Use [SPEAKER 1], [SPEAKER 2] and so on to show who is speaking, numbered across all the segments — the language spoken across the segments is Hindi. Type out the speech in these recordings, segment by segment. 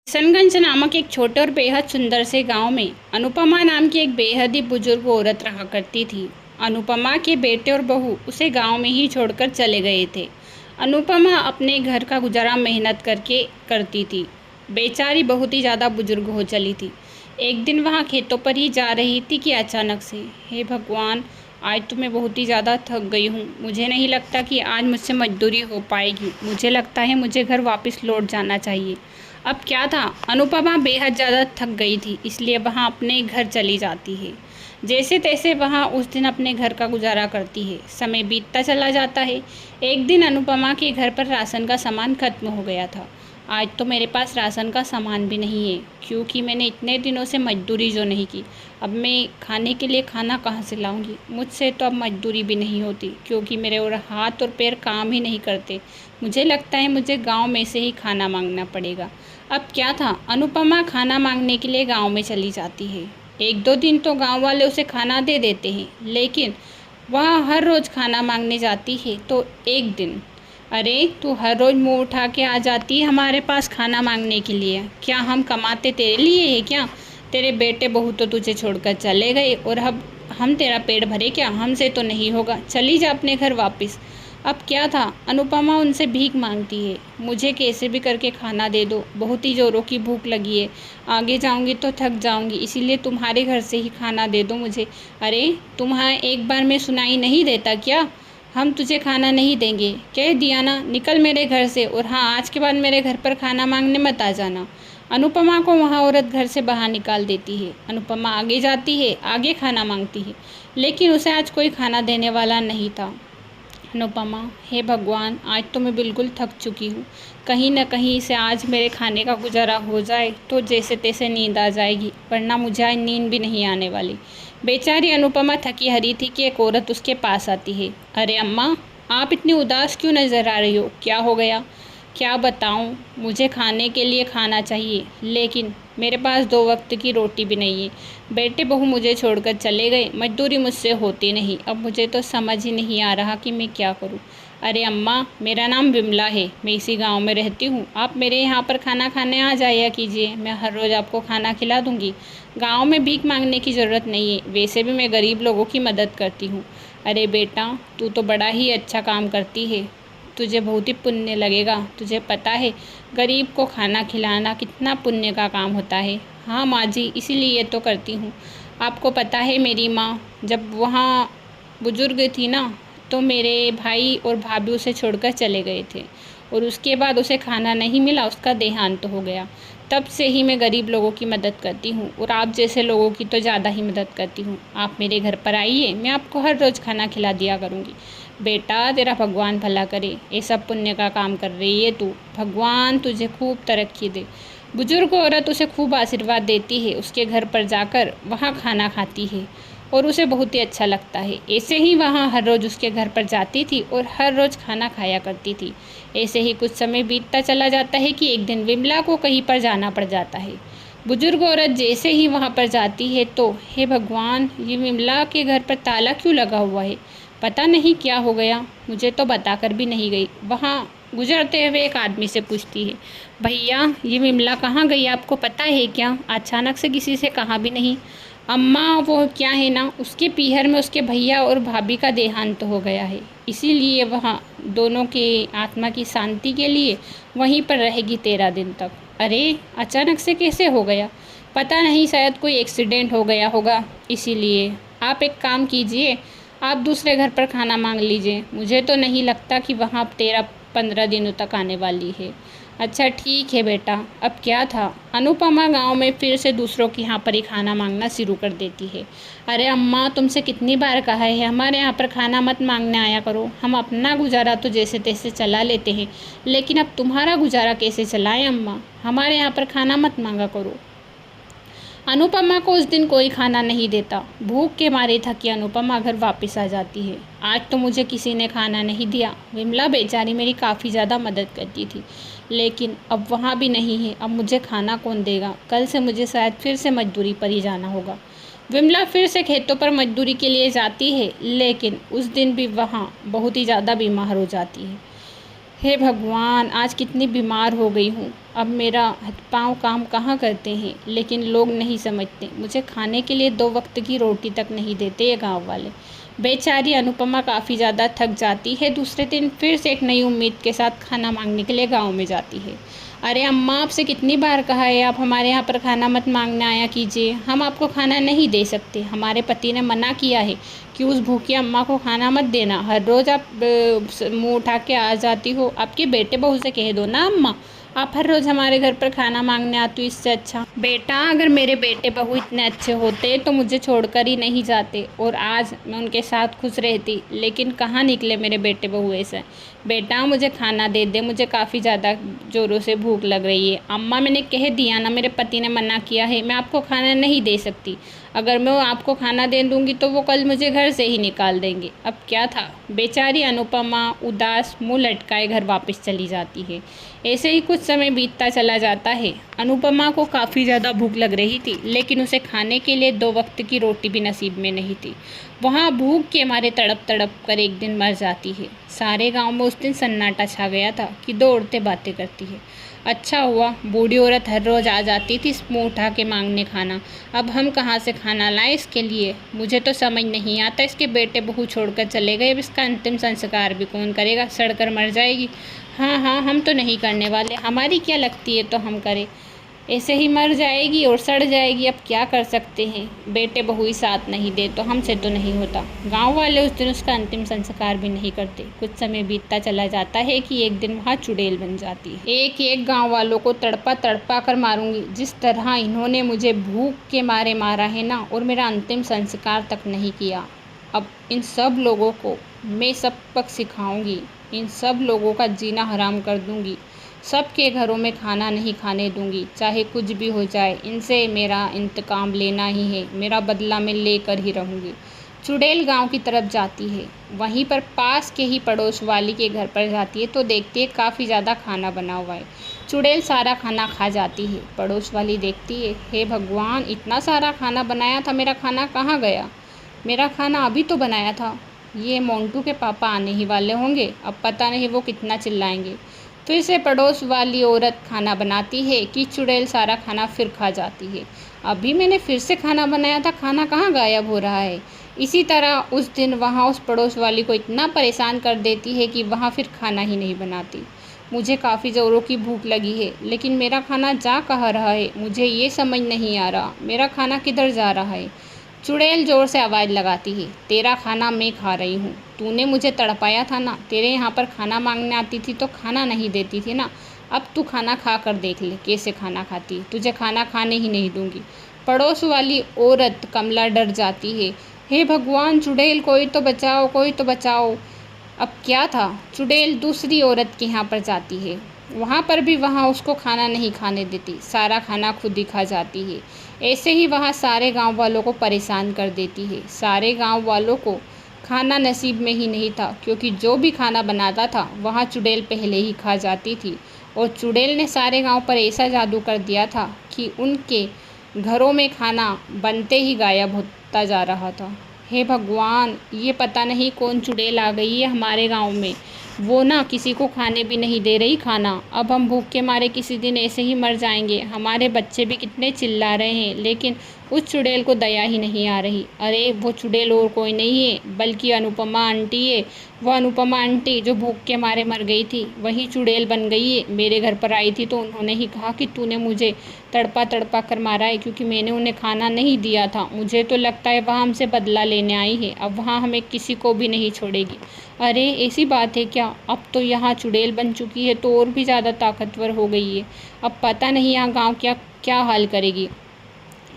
[SPEAKER 1] किशनगंज नामक एक छोटे और बेहद सुंदर से गांव में अनुपमा नाम की एक बेहद ही बुजुर्ग औरत रहा करती थी। अनुपमा के बेटे और बहू उसे गांव में ही छोड़कर चले गए थे। अनुपमा अपने घर का गुजारा मेहनत करके करती थी। बेचारी बहुत ही ज़्यादा बुजुर्ग हो चली थी। एक दिन वहाँ खेतों पर ही जा रही थी कि अचानक से, हे भगवान, आज तो मैं बहुत ही ज़्यादा थक गई हूँ। मुझे नहीं लगता कि आज मुझसे मजदूरी हो पाएगी। मुझे लगता है मुझे घर वापस लौट जाना चाहिए। अब क्या था, अनुपमा बेहद ज़्यादा थक गई थी, इसलिए वहाँ अपने घर चली जाती है। जैसे तैसे वहाँ उस दिन अपने घर का गुजारा करती है। समय बीतता चला जाता है। एक दिन अनुपमा के घर पर राशन का सामान खत्म हो गया था। आज तो मेरे पास राशन का सामान भी नहीं है, क्योंकि मैंने इतने दिनों से मजदूरी जो नहीं की। अब मैं खाने के लिए खाना कहाँ से लाऊंगी? मुझसे तो अब मजदूरी भी नहीं होती, क्योंकि मेरे और हाथ और पैर काम ही नहीं करते। मुझे लगता है मुझे गांव में से ही खाना मांगना पड़ेगा। अब क्या था, अनुपमा खाना मांगने के लिए गांव में चली जाती है। एक दो दिन तो गांव वाले उसे खाना दे देते हैं, लेकिन वह हर रोज़ खाना मांगने जाती है तो एक दिन, अरे तू हर रोज़ मुंह उठा के आ जाती है हमारे पास खाना मांगने के लिए। क्या हम कमाते तेरे लिए है क्या? तेरे बेटे बहू तो तुझे छोड़कर चले गए और अब हम तेरा पेट भरे क्या? हमसे तो नहीं होगा, चली जा अपने घर वापस। अब क्या था, अनुपमा उनसे भीख मांगती है। मुझे कैसे भी करके खाना दे दो, बहुत ही ज़ोरों की भूख लगी है। आगे जाऊंगी तो थक जाऊंगी, इसीलिए तुम्हारे घर से ही खाना दे दो मुझे। अरे तुम्हारा एक बार में सुनाई नहीं देता क्या? हम तुझे खाना नहीं देंगे, कह दिया ना, निकल मेरे घर से। और हाँ, आज के बाद मेरे घर पर खाना मांगने मत आ जाना। अनुपमा को वहाँ औरत घर से बाहर निकाल देती है। अनुपमा आगे जाती है, आगे खाना मांगती है, लेकिन उसे आज कोई खाना देने वाला नहीं था। अनुपमा, हे भगवान, आज तो मैं बिल्कुल थक चुकी हूँ। कहीं न कहीं से आज मेरे खाने का गुजारा हो जाए तो जैसे तैसे नींद आ जाएगी, वरना मुझे आज नींद भी नहीं आने वाली। बेचारी अनुपमा थकी हारी थी कि एक औरत उसके पास आती है। अरे अम्मा, आप इतनी उदास क्यों नज़र आ रही हो? क्या हो गया? क्या बताऊं, मुझे खाने के लिए खाना चाहिए, लेकिन मेरे पास दो वक्त की रोटी भी नहीं है। बेटे बहू मुझे छोड़कर चले गए, मजदूरी मुझसे होती नहीं। अब मुझे तो समझ ही नहीं आ रहा कि मैं क्या करूं। अरे अम्मा, मेरा नाम विमला है, मैं इसी गांव में रहती हूँ। आप मेरे यहाँ पर खाना खाने आ जाया कीजिए, मैं हर रोज़ आपको खाना खिला दूँगी। गाँव में भीख मांगने की ज़रूरत नहीं है, वैसे भी मैं गरीब लोगों की मदद करती हूँ। अरे बेटा, तू तो बड़ा ही अच्छा काम करती है, तुझे बहुत ही पुण्य लगेगा। तुझे पता है गरीब को खाना खिलाना कितना पुण्य का काम होता है? हाँ माँ जी, इसीलिए तो करती हूँ। आपको पता है मेरी माँ जब वहाँ बुजुर्ग थी ना, तो मेरे भाई और भाभी उसे छोड़कर चले गए थे और उसके बाद उसे खाना नहीं मिला, उसका देहांत हो गया। तब से ही मैं गरीब लोगों की मदद करती हूँ और आप जैसे लोगों की तो ज़्यादा ही मदद करती हूँ। आप मेरे घर पर आइए, मैं आपको हर रोज़ खाना खिला दिया करूँगी। बेटा, तेरा भगवान भला करे, ये सब पुण्य का काम कर रही है तू। भगवान तुझे खूब तरक्की दे। बुजुर्ग औरत उसे खूब आशीर्वाद देती है। उसके घर पर जाकर वहाँ खाना खाती है और उसे बहुत ही अच्छा लगता है। ऐसे ही वहाँ हर रोज़ उसके घर पर जाती थी और हर रोज़ खाना खाया करती थी। ऐसे ही कुछ समय बीतता चला जाता है कि एक दिन विमला को कहीं पर जाना पड़ जाता है। बुजुर्ग औरत जैसे ही वहाँ पर जाती है तो, हे भगवान, ये विमला के घर पर ताला क्यों लगा हुआ है? पता नहीं क्या हो गया, मुझे तो बताकर भी नहीं गई। वहाँ गुजरते हुए एक आदमी से पूछती है, भैया ये विमला कहाँ गई, आपको पता है क्या? अचानक से किसी से कहा भी नहीं। अम्मा, वो क्या है ना, उसके पीहर में उसके भैया और भाभी का देहांत हो गया है, इसीलिए वहाँ दोनों के आत्मा की शांति के लिए वहीं पर रहेगी 13 दिन तक। अरे अचानक से कैसे हो गया? पता नहीं, शायद कोई एक्सीडेंट हो गया होगा, इसीलिए। आप एक काम कीजिए, आप दूसरे घर पर खाना मांग लीजिए। मुझे तो नहीं लगता कि वहाँ 13-15 दिनों तक आने वाली है। अच्छा ठीक है बेटा। अब क्या था, अनुपमा गांव में फिर से दूसरों के यहाँ पर ही खाना मांगना शुरू कर देती है। अरे अम्मा, तुमसे कितनी बार कहा है हमारे यहाँ पर खाना मत मांगने आया करो। हम अपना गुजारा तो जैसे तैसे चला लेते हैं, लेकिन अब तुम्हारा गुजारा कैसे चलाएं अम्मा? हमारे यहाँ पर खाना मत मांगा करो। अनुपमा को उस दिन कोई खाना नहीं देता। भूख के मारे थकी अनुपमा घर वापस आ जाती है। आज तो मुझे किसी ने खाना नहीं दिया। विमला बेचारी मेरी काफ़ी ज़्यादा मदद करती थी, लेकिन अब वहाँ भी नहीं है। अब मुझे खाना कौन देगा? कल से मुझे शायद फिर से मजदूरी पर ही जाना होगा। विमला फिर से खेतों पर मजदूरी के लिए जाती है, लेकिन उस दिन भी वहाँ बहुत ही ज़्यादा बीमार हो जाती है। हे भगवान, आज कितनी बीमार हो गई हूँ। अब मेरा हाथ-पाँव काम कहाँ करते हैं, लेकिन लोग नहीं समझते। मुझे खाने के लिए 2 वक़्त की रोटी तक नहीं देते ये गाँव वाले। बेचारी अनुपमा काफ़ी ज़्यादा थक जाती है। दूसरे दिन फिर से एक नई उम्मीद के साथ खाना माँगने के लिए गाँव में जाती है। अरे अम्मा, आपसे कितनी बार कहा है आप हमारे यहाँ पर खाना मत माँगने आया कीजिए। हम आपको खाना नहीं दे सकते। हमारे पति ने मना किया है कि उस भूखी अम्मा को खाना मत देना। हर रोज़ आप मुँह उठा के आ जाती हो। आपके बेटे बहू से कह दो ना अम्मा, आप हर रोज़ हमारे घर पर खाना मांगने आती हो। इससे अच्छा बेटा, अगर मेरे बेटे बहू इतने अच्छे होते तो मुझे छोड़कर ही नहीं जाते और आज मैं उनके साथ खुश रहती। लेकिन कहाँ निकले मेरे बेटे बहू ऐसे। बेटा मुझे खाना दे दे, मुझे काफ़ी ज़्यादा ज़ोरों से भूख लग रही है। अम्मा, मैंने कह दिया ना, मेरे पति ने मना किया है, मैं आपको खाना नहीं दे सकती। अगर मैं आपको खाना दे दूँगी तो वो कल मुझे घर से ही निकाल देंगे। अब क्या था, बेचारी अनुपमा उदास मुँह लटकाए घर वापस चली जाती है। ऐसे ही कुछ समय बीतता चला जाता है। अनुपमा को काफ़ी ज़्यादा भूख लग रही थी, लेकिन उसे खाने के लिए 2 वक्त की रोटी भी नसीब में नहीं थी। वहाँ भूख के मारे तड़प तड़प कर एक दिन मर जाती है। सारे गांव में उस दिन सन्नाटा छा गया था कि 2 औरतें बातें करती है। अच्छा हुआ बूढ़ी औरत हर रोज़ आ जाती थी मुँह उठा के मांगने खाना। अब हम कहाँ से खाना लाएं इसके लिए। मुझे तो समझ नहीं आता, इसके बेटे बहू छोड़कर चले गए, अब इसका अंतिम संस्कार भी कौन करेगा, सड़कर मर जाएगी। हाँ हाँ, हम तो नहीं करने वाले, हमारी क्या लगती है तो हम करें। ऐसे ही मर जाएगी और सड़ जाएगी, अब क्या कर सकते हैं। बेटे बहू ही साथ नहीं दे तो हमसे तो नहीं होता। गांव वाले उस दिन उसका अंतिम संस्कार भी नहीं करते। कुछ समय बीतता चला जाता है कि एक दिन वहाँ चुड़ैल बन जाती है। एक एक गांव वालों को तड़पा तड़पा कर मारूंगी, जिस तरह इन्होंने मुझे भूख के मारे मारा है ना, और मेरा अंतिम संस्कार तक नहीं किया। अब इन सब लोगों को मैं सबक सिखाऊंगी, इन सब लोगों का जीना हराम कर दूंगी, सबके घरों में खाना नहीं खाने दूंगी, चाहे कुछ भी हो जाए। इनसे मेरा इंतकाम लेना ही है, मेरा बदला मैं लेकर ही रहूंगी। चुड़ैल गांव की तरफ जाती है। वहीं पर पास के ही पड़ोस वाली के घर पर जाती है तो देखती है काफ़ी ज़्यादा खाना बना हुआ है। चुड़ैल सारा खाना खा जाती है। पड़ोस वाली देखती है, हे भगवान, इतना सारा खाना बनाया था, मेरा खाना कहाँ गया। मेरा खाना अभी तो बनाया था। ये मोंटू के पापा आने ही वाले होंगे, अब पता नहीं वो कितना चिल्लाएंगे। फिर से पड़ोस वाली औरत खाना बनाती है कि चुड़ैल सारा खाना फिर खा जाती है। अभी मैंने फिर से खाना बनाया था, खाना कहाँ गायब हो रहा है। इसी तरह उस दिन वहाँ उस पड़ोस वाली को इतना परेशान कर देती है कि वहाँ फिर खाना ही नहीं बनाती। मुझे काफ़ी ज़ोरों की भूख लगी है, लेकिन मेरा खाना जा कहाँ रहा है, मुझे ये समझ नहीं आ रहा, मेरा खाना किधर जा रहा है। चुड़ैल ज़ोर से आवाज़ लगाती है, तेरा खाना मैं खा रही हूँ। तूने मुझे तड़पाया था ना, तेरे यहाँ पर खाना मांगने आती थी तो खाना नहीं देती थी ना। अब तू खाना खा कर देख ले कैसे खाना खाती है, तुझे खाना खाने ही नहीं दूँगी। पड़ोस वाली औरत कमला डर जाती है, हे भगवान चुड़ैल, कोई तो बचाओ, कोई तो बचाओ। अब क्या था, चुड़ैल दूसरी औरत के यहाँ पर जाती है। वहाँ पर भी वहाँ उसको खाना नहीं खाने देती, सारा खाना खुद ही खा जाती है। ऐसे ही वहाँ सारे गांव वालों को परेशान कर देती है। सारे गांव वालों को खाना नसीब में ही नहीं था, क्योंकि जो भी खाना बनाता था वहाँ चुड़ैल पहले ही खा जाती थी। और चुड़ैल ने सारे गांव पर ऐसा जादू कर दिया था कि उनके घरों में खाना बनते ही गायब होता जा रहा था। हे भगवान, ये पता नहीं कौन चुड़ैल आ गई है हमारे गांव में। वो ना किसी को खाने भी नहीं दे रही खाना। अब हम भूख के मारे किसी दिन ऐसे ही मर जाएंगे। हमारे बच्चे भी कितने चिल्ला रहे हैं, लेकिन उस चुड़ैल को दया ही नहीं आ रही। अरे वो चुड़ैल और कोई नहीं है बल्कि अनुपमा आंटी है। वो अनुपमा आंटी जो भूख के मारे मर गई थी, वही चुड़ैल बन गई है। मेरे घर पर आई थी तो उन्होंने ही कहा कि तूने मुझे तड़पा तड़पा कर मारा है, क्योंकि मैंने उन्हें खाना नहीं दिया था। मुझे तो लगता है वहाँ हमसे बदला लेने आई है, अब वहाँ हमें किसी को भी नहीं छोड़ेगी। अरे ऐसी बात है क्या, अब तो यहाँ चुड़ैल बन चुकी है तो और भी ज़्यादा ताकतवर हो गई है। अब पता नहीं यहाँ गांव क्या क्या हाल करेगी।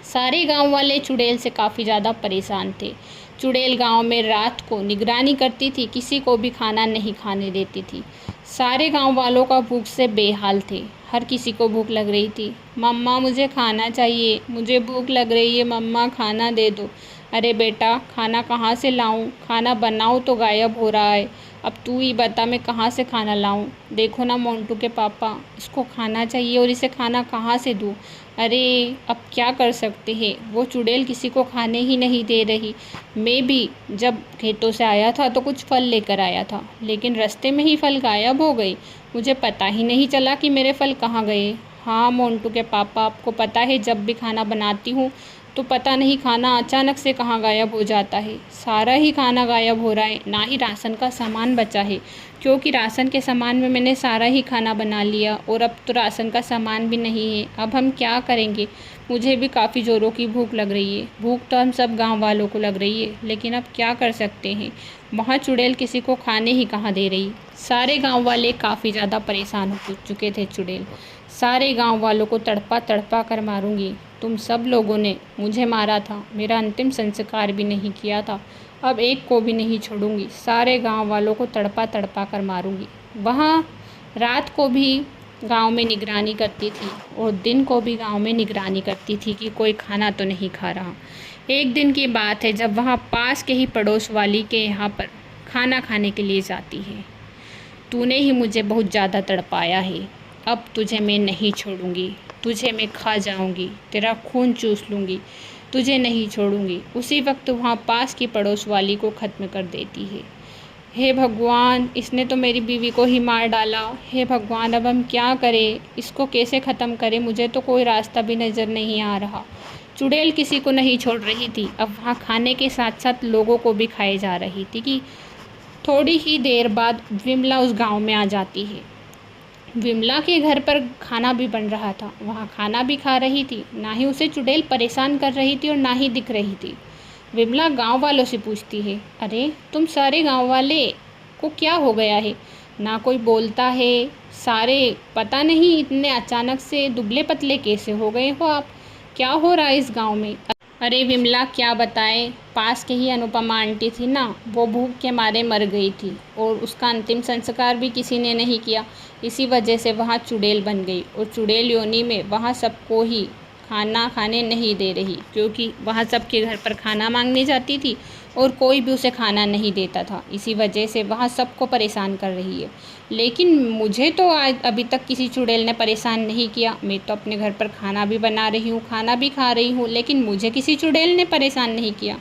[SPEAKER 1] सारे गांव वाले चुड़ैल से काफ़ी ज़्यादा परेशान थे। चुड़ैल गांव में रात को निगरानी करती थी, किसी को भी खाना नहीं खाने देती थी। सारे गांव वालों का भूख से बेहाल थे, हर किसी को भूख लग रही थी। मम्मा मुझे खाना चाहिए, मुझे भूख लग रही है, मम्मा खाना दे दो। अरे बेटा, खाना कहाँ से लाऊं, खाना बनाओ तो गायब हो रहा है। अब तू ही बता मैं कहाँ से खाना लाऊं। देखो ना मोंटू के पापा, इसको खाना चाहिए और इसे खाना कहाँ से दूँ। अरे अब क्या कर सकते हैं, वो चुड़ैल किसी को खाने ही नहीं दे रही। मैं भी जब खेतों से आया था तो कुछ फल लेकर आया था, लेकिन रास्ते में ही फल गायब हो गए। मुझे पता ही नहीं चला कि मेरे फल कहाँ गए। हाँ मोंटू के पापा, आपको पता है जब भी खाना बनाती हूँ तो पता नहीं खाना अचानक से कहाँ गायब हो जाता है। सारा ही खाना गायब हो रहा है, ना ही राशन का सामान बचा है, क्योंकि राशन के सामान में मैंने सारा ही खाना बना लिया और अब तो राशन का सामान भी नहीं है। अब हम क्या करेंगे? मुझे भी काफ़ी ज़ोरों की भूख लग रही है। भूख तो हम सब गांव वालों को लग रही है, लेकिन अब क्या कर सकते हैं? वहाँ चुड़ैल किसी को खाने ही कहाँ दे रही। सारे गांव वाले काफ़ी ज़्यादा परेशान हो चुके थे। चुड़ैल सारे गांव वालों को तड़पा तड़पा कर मारूंगी। तुम सब लोगों ने मुझे मारा था, मेरा अंतिम संस्कार भी नहीं किया था, अब एक को भी नहीं छोड़ूंगी। सारे गांव वालों को तड़पा तड़पा कर मारूंगी। वहाँ रात को भी गांव में निगरानी करती थी और दिन को भी गांव में निगरानी करती थी कि कोई खाना तो नहीं खा रहा। एक दिन की बात है जब वहाँ पास के ही पड़ोस वाली के यहाँ पर खाना खाने के लिए जाती है। तूने ही मुझे बहुत ज़्यादा तड़पाया है, अब तुझे मैं नहीं छोड़ूंगी, तुझे मैं खा जाऊंगी, तेरा खून चूस लूँगी, तुझे नहीं छोड़ूंगी। उसी वक्त वहाँ पास की पड़ोस वाली को ख़त्म कर देती है। हे भगवान, इसने तो मेरी बीवी को ही मार डाला। हे भगवान, अब हम क्या करें? इसको कैसे ख़त्म करें? मुझे तो कोई रास्ता भी नज़र नहीं आ रहा। चुड़ैल किसी को नहीं छोड़ रही थी। अब वहाँ खाने के साथ साथ लोगों को भी खाए जा रही थी कि थोड़ी ही देर बाद विमला उस गांव में आ जाती है। विमला के घर पर खाना भी बन रहा था, वहाँ खाना भी खा रही थी। ना ही उसे चुड़ैल परेशान कर रही थी और ना ही दिख रही थी। विमला गांव वालों से पूछती है, अरे तुम सारे गांव वाले को क्या हो गया है? ना कोई बोलता है, सारे पता नहीं इतने अचानक से दुबले पतले कैसे हो गए हो आप? क्या हो रहा है इस गांव में? अरे विमला क्या बताए, पास के ही अनुपमा आंटी थी ना, वो भूख के मारे मर गई थी और उसका अंतिम संस्कार भी किसी ने नहीं किया। इसी वजह से वहाँ चुड़ैल बन गई और चुड़ैल योनि में वहाँ सबको ही खाना खाने नहीं दे रही, क्योंकि वहाँ सबके घर पर खाना मांगने जाती थी और कोई भी उसे खाना नहीं देता था। इसी वजह से वहाँ सबको परेशान कर रही है। लेकिन मुझे तो आज अभी तक किसी चुड़ैल ने परेशान नहीं किया। मैं तो अपने घर पर खाना भी बना रही हूँ, खाना भी खा रही हूँ, लेकिन मुझे किसी चुड़ैल ने परेशान नहीं किया।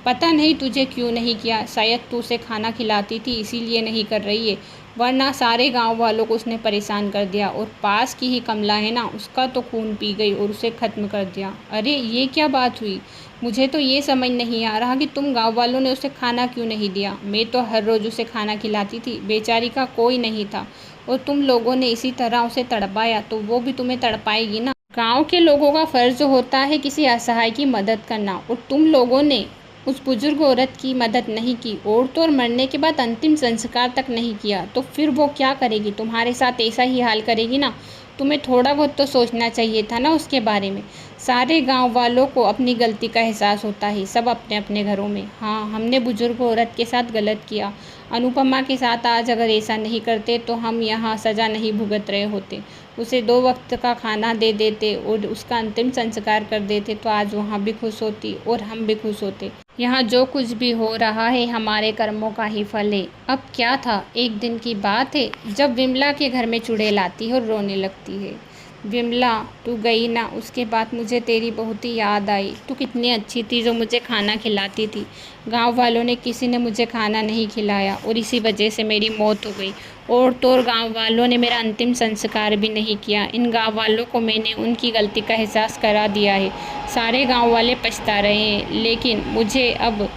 [SPEAKER 1] पता नहीं तुझे क्यों नहीं किया, शायद तू उसे खाना खिलाती थी इसीलिए नहीं कर रही है, वरना सारे गांव वालों को उसने परेशान कर दिया। और पास की ही कमला है ना, उसका तो खून पी गई और उसे ख़त्म कर दिया। अरे ये क्या बात हुई? मुझे तो ये समझ नहीं आ रहा कि तुम गांव वालों ने उसे खाना क्यों नहीं दिया। मैं तो हर रोज़ उसे खाना खिलाती थी, बेचारी का कोई नहीं था, और तुम लोगों ने इसी तरह उसे तड़पाया तो वो भी तुम्हें तड़पाएगी ना। गांव के लोगों का फ़र्ज़ होता है किसी असहाय की मदद करना, और तुम लोगों ने उस बुजुर्ग औरत की मदद नहीं की और तो और मरने के बाद अंतिम संस्कार तक नहीं किया, तो फिर वो क्या करेगी? तुम्हारे साथ ऐसा ही हाल करेगी ना। तुम्हें थोड़ा बहुत तो सोचना चाहिए था ना उसके बारे में। सारे गांव वालों को अपनी गलती का एहसास होता है, सब अपने अपने घरों में। हाँ, हमने बुजुर्ग औरत के साथ गलत किया। अनुपमा के साथ आज अगर ऐसा नहीं करते तो हम यहाँ सज़ा नहीं भुगत रहे होते। उसे 2 वक्त का खाना दे देते और उसका अंतिम संस्कार कर देते तो आज वहाँ भी खुश होती और हम भी खुश होते। यहाँ जो कुछ भी हो रहा है हमारे कर्मों का ही फल है। अब क्या था, एक दिन की बात है जब विमला के घर में चुड़ैल आती है और रोने लगती है। विमला तू गई ना, उसके बाद मुझे तेरी बहुत ही याद आई। तू कितनी अच्छी थी जो मुझे खाना खिलाती थी। गांव वालों ने किसी ने मुझे खाना नहीं खिलाया और इसी वजह से मेरी मौत हो गई, और तो और गाँव वालों ने मेरा अंतिम संस्कार भी नहीं किया। इन गाँव वालों को मैंने उनकी गलती का एहसास करा दिया है। सारे गाँव वाले पछता रहे हैं, लेकिन मुझे अब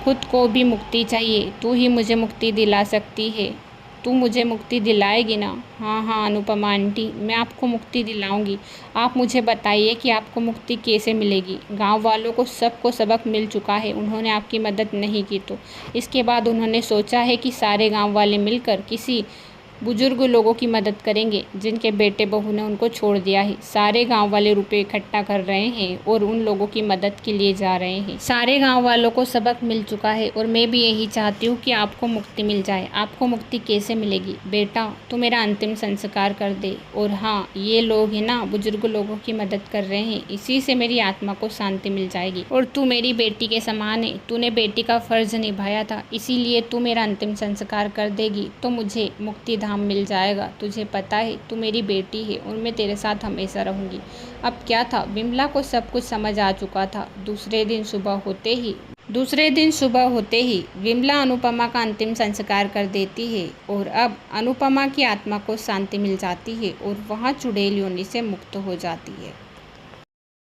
[SPEAKER 1] खुद को भी मुक्ति चाहिए। तू ही मुझे मुक्ति दिला सकती है। तू मुझे मुक्ति दिलाएगी ना? हाँ हाँ अनुपमा आंटी, मैं आपको मुक्ति दिलाऊंगी। आप मुझे बताइए कि आपको मुक्ति कैसे मिलेगी। गांव वालों को सबको सबक मिल चुका है, उन्होंने आपकी मदद नहीं की, तो इसके बाद उन्होंने सोचा है कि सारे गांव वाले मिलकर किसी बुजुर्ग लोगों की मदद करेंगे जिनके बेटे बहू ने उनको छोड़ दिया है। सारे गांव वाले रुपए इकट्ठा कर रहे हैं और उन लोगों की मदद के लिए जा रहे हैं। सारे गांव वालों को सबक मिल चुका है और मैं भी यही चाहती हूँ कि आपको मुक्ति मिल जाए। आपको मुक्ति कैसे मिलेगी? बेटा तू मेरा अंतिम संस्कार कर दे। और हाँ, ये लोग हैं ना, बुजुर्ग लोगों की मदद कर रहे हैं, इसी से मेरी आत्मा को शांति मिल जाएगी। और तू मेरी बेटी के समान है, तूने बेटी का फर्ज निभाया था, इसीलिए तू मेरा अंतिम संस्कार कर देगी तो मुझे मुक्ति धाम इनाम मिल जाएगा। तुझे पता है तू मेरी बेटी है और मैं तेरे साथ हमेशा रहूँगी। अब क्या था, विमला को सब कुछ समझ आ चुका था। दूसरे दिन सुबह होते ही विमला अनुपमा का अंतिम संस्कार कर देती है और अब अनुपमा की आत्मा को शांति मिल जाती है और वहाँ चुड़ैल योनि से मुक्त हो जाती है।